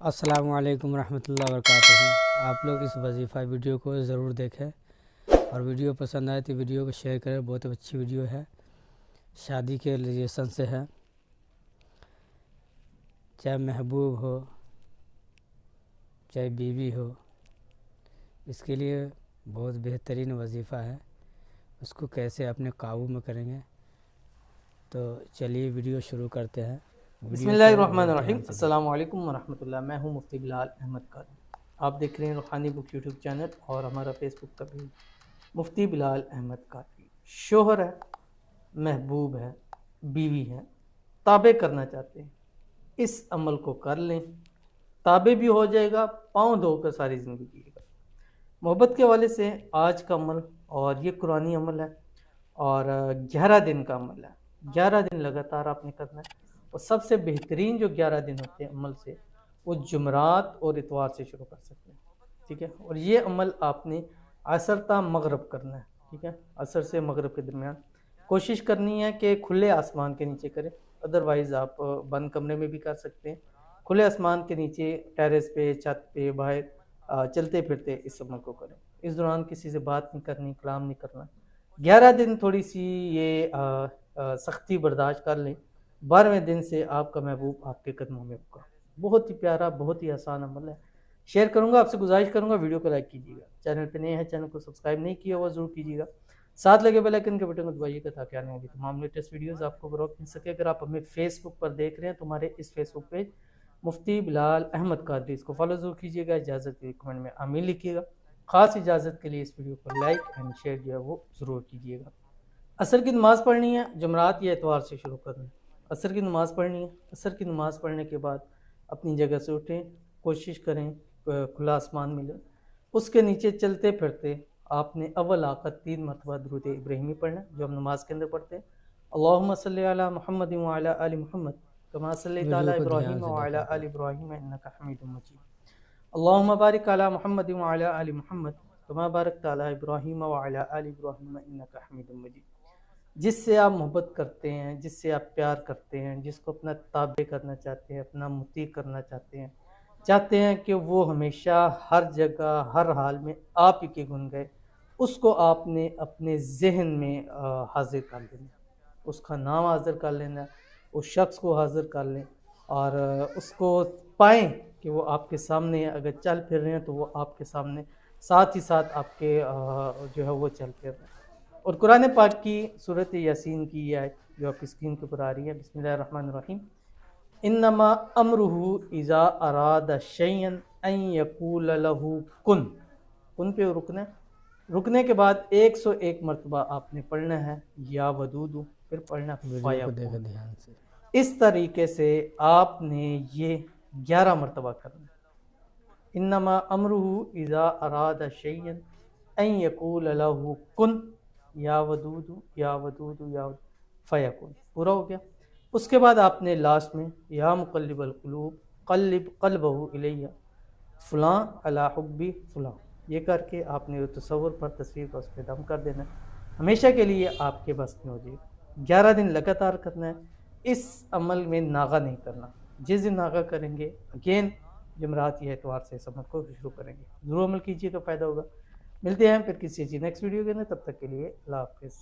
अस्सलामुअलैकुम रहमतुल्लाहि वबरकातुहू। आप लोग इस वजीफ़ा वीडियो को ज़रूर देखें और वीडियो पसंद आए तो वीडियो को शेयर करें। बहुत अच्छी वीडियो है, शादी के रिलेशन से है। चाहे महबूब हो चाहे बीवी हो, इसके लिए बहुत बेहतरीन वजीफ़ा है। उसको कैसे अपने काबू में करेंगे, तो चलिए वीडियो शुरू करते हैं। बिस्मिल्लाहिर्रहमानिर्रहीम। अस्सलाम वालेकुम वरहमतुल्लाह। मैं हूं मुफ्ती बिलाल अहमद कादरी। आप देख रहे हैं रूहानी बुक यूट्यूब चैनल और हमारा फेसबुक का पेज मुफ्ती बिलाल अहमद कादरी। शोहर है, महबूब है, बीवी है, ताबे करना चाहते हैं, इस अमल को कर लें, ताबे भी हो जाएगा, पाँव धोकर सारी ज़िंदगी जिएगा। मोहब्बत के हवाले से आज का अमल, और ये कुरानी अमल है और 11 दिन का अमल है। 11 दिन लगातार आपने करना है। और सबसे बेहतरीन जो 11 दिन होते हैं अमल से, वो जुमरात और इतवार से शुरू कर सकते हैं। ठीक है, और ये अमल आपने असर ता मगरब करना है। ठीक है, असर से मगरब के दरमियान कोशिश करनी है कि खुले आसमान के नीचे करें। अदरवाइज़ आप बंद कमरे में भी कर सकते हैं। खुले आसमान के नीचे, टेरेस पे, छत पे, बाहर चलते फिरते इस अमल को करें। इस दौरान किसी से बात नहीं करनी, कलाम नहीं करना। 11 दिन थोड़ी सी ये सख्ती बर्दाश्त कर लें। 12वें दिन से आपका महबूब आपके कदमों में होगा। बहुत ही प्यारा, बहुत ही आसान अमल है। शेयर करूंगा, आपसे गुजारिश करूंगा वीडियो को लाइक कीजिएगा। चैनल पे नए हैं, चैनल को सब्सक्राइब नहीं किया हुआ ज़रूर कीजिएगा। साथ लगे बेल आइकन के बटन को दबाइएगा ताकि आने वाली तमाम लेटेस्ट वीडियोस आपको बरवक्त मिल सके। अगर आप हमें फेसबुक पर देख रहे हैं तो हमारे इस फेसबुक पेज मुफ्ती बिलाल अहमद कादरी, इसको फॉलो जरूर कीजिएगा। इजाज़त के कमेंट में आमीन लिखिएगा। ख़ास इजाज़त के लिए इस वीडियो को लाइक एंड शेयर जो है वो ज़रूर कीजिएगा। असर की नमाज़ पढ़नी है, जुमरात या इतवार से शुरू करना है। असर की नमाज़ पढ़नी है। असर की नमाज़ पढ़ने के बाद अपनी जगह से उठें, कोशिश करें खुला आसमान मिले। उसके नीचे चलते फिरते आपने अव्वल आखिर 3 मरतबा दुरूद इब्राहिमी पढ़ना है, जो हम नमाज के अंदर पढ़ते हैं। अल्लाहुम्मा सल्लि अला मुहम्मद व अला आलि मुहम्मद कमा सल्लैता वीडियो अला को ध्यान इब्राहीम से व अला देखा आलि करें। इब्राहीम इन्नका हमीदुम मजीद। अल्लाहुम्मा बारिक अला मुहम्मद व अला आलि मुहम्मद कमा बारकता अला इब्राहीम व अला आलि इब्राहीम इन्नका हमीदुम मजीद। जिससे आप मोहब्बत करते हैं, जिससे आप प्यार करते हैं, जिसको अपना ताबे करना चाहते हैं, अपना मुती करना चाहते हैं कि वो हमेशा हर जगह हर हाल में आप ही के गुण गाए, उसको आपने अपने जहन में हाजिर कर लेना, उसका नाम हाजिर कर लेना, उस शख्स को हाजिर कर लें और उसको पाएँ कि वो आपके सामने है। अगर चल फिर रहे हैं तो वो आपके सामने, साथ ही साथ आपके जो है वो चल फिर रहे हैं। और कुरान पाक की सूरत यासीन की ये आयत जो आपकी स्क्रीन के ऊपर आ रही है, बिस्मिल्लाहिर्रहमानिर्रहीम। इन्नमा अमरुहु इज़ा अरादा शैअन अन यक़ूल लहू कुन। कुन पे रुकना है। रुकने के बाद 101 मरतबा आपने पढ़ना है या वदूदु, फिर पढ़ना वीडियो को फ़यकून। देखें ध्यान से। इस तरीके से आपने ये 11 मरतबा करना है। इन्नमा अमरुहु इज़ा अरादा शैअन अन यक़ूल लहू कुन या वदूदु या वदूदु या फ़यकून। पूरा हो गया। उसके बाद आपने लास्ट में या मुक़ल्लिबल क़ुलूब क़ल्लिब क़ल्बहु इलैया फ़लाँ अला हुब्बी फ़लाँ, ये करके आपने वो तसव्वुर पर, तस्वीर पर, उस पर दम कर देना। हमेशा के लिए आपके बस में हो जाएगा। 11 दिन लगातार करना है। इस अमल में नागा नहीं करना। जिस दिन नागा करेंगे, अगेन जुमरात या इतवार से इस अमल को शुरू करेंगे। ज़रूर अमल कीजिए तो फ़ायदा होगा। मिलते हैं फिर किसी नेक्स्ट वीडियो के अंदर, तब तक के लिए अल्लाह हाफ़िज़।